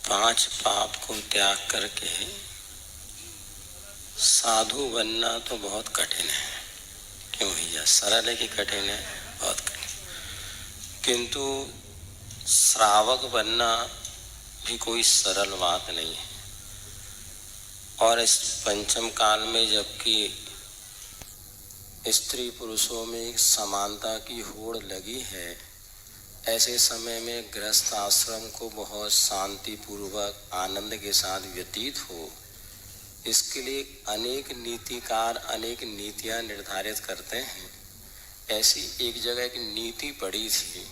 पांच पाप को त्याग करके साधु बनना तो बहुत कठिन है। क्यों भैया? सरल है कि कठिन है? बहुत कठिन। किंतु श्रावक बनना भी कोई सरल बात नहीं है। और इस पंचम काल में जबकि स्त्री पुरुषों में एक समानता की होड़ लगी है, ऐसे समय में गृहस्थ आश्रम को बहुत शांति पूर्वक आनंद के साथ व्यतीत हो, इसके लिए अनेक नीतिकार अनेक नीतियां निर्धारित करते हैं। ऐसी एक जगह एक नीति पड़ी थी,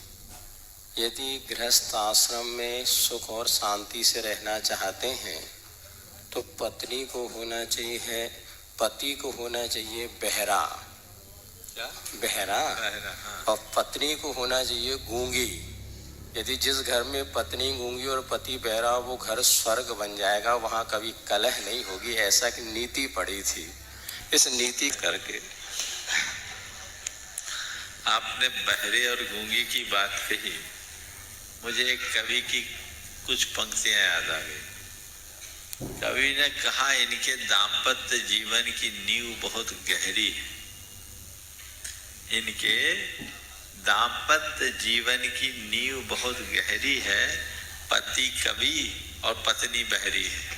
यदि गृहस्थ आश्रम में सुख और शांति से रहना चाहते हैं तो पत्नी को होना चाहिए, पति को होना चाहिए बहरा, बहरा, हाँ। और पत्नी को होना चाहिए गूंगी। यदि जिस घर में पत्नी गूंगी और पति बहरा, वो घर स्वर्ग बन जाएगा, वहां कभी कलह नहीं होगी। ऐसा की नीति पड़ी थी। इस नीति करके आपने बहरे और गूंगी की बात कही, मुझे एक कवि की कुछ पंक्तियां याद आ गई। कवि ने कहा, इनके दाम्पत्य जीवन की नींव बहुत गहरी है। इनके दाम्पत्य जीवन की नींव बहुत गहरी है, पति कवि और पत्नी बहरी है।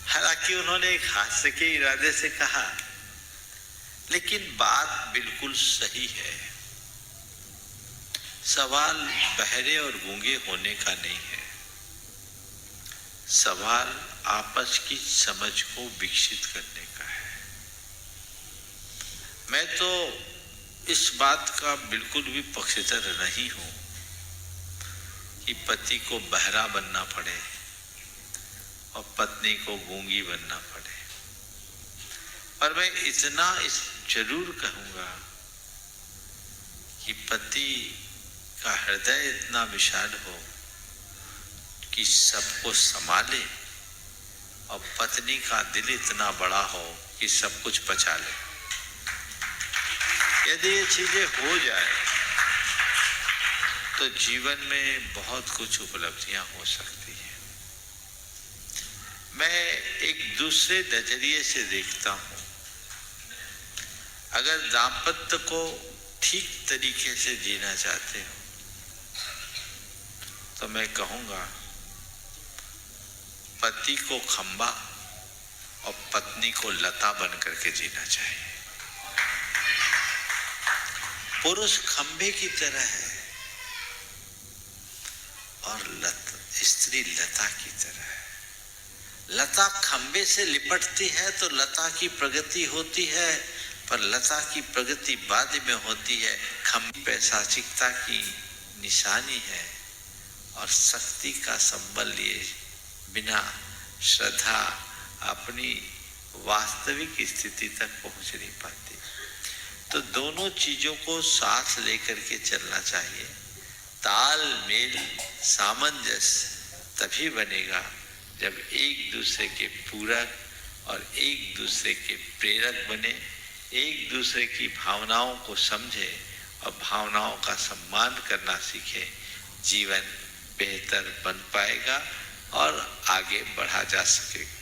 हालांकि उन्होंने एक हास्य के इरादे से कहा, लेकिन बात बिल्कुल सही है। सवाल बहरे और गूंगे होने का नहीं है, सवाल आपस की समझ को विकसित करने का है। मैं तो इस बात का बिल्कुल भी पक्षधर नहीं हूं कि पति को बहरा बनना पड़े और पत्नी को गूंगी बनना पड़े, पर मैं इतना जरूर कहूंगा कि पति का हृदय इतना विशाल हो कि सबको संभाले और पत्नी का दिल इतना बड़ा हो कि सब कुछ पचा ले। यदि ये चीजें हो जाए तो जीवन में बहुत कुछ उपलब्धियां हो सकती हैं। मैं एक दूसरे नजरिए से देखता हूं। अगर दाम्पत्य को ठीक तरीके से जीना चाहते हो तो मैं कहूंगा, पति को खंबा और पत्नी को लता बन करके जीना चाहिए। पुरुष खंबे की तरह है और स्त्री लता की तरह है। लता खंबे से लिपटती है तो लता की प्रगति होती है, पर लता की प्रगति बाद में होती है। खंबे पैशाचिकता की निशानी है और शक्ति का संबल लिए बिना श्रद्धा अपनी वास्तविक स्थिति तक पहुंच नहीं पाती। तो दोनों चीजों को साथ लेकर के चलना चाहिए। तालमेल सामंजस्य तभी बनेगा जब एक दूसरे के पूरक और एक दूसरे के प्रेरक बने, एक दूसरे की भावनाओं को समझे और भावनाओं का सम्मान करना सीखे। जीवन बेहतर बन पाएगा और आगे बढ़ा जा सकेगा।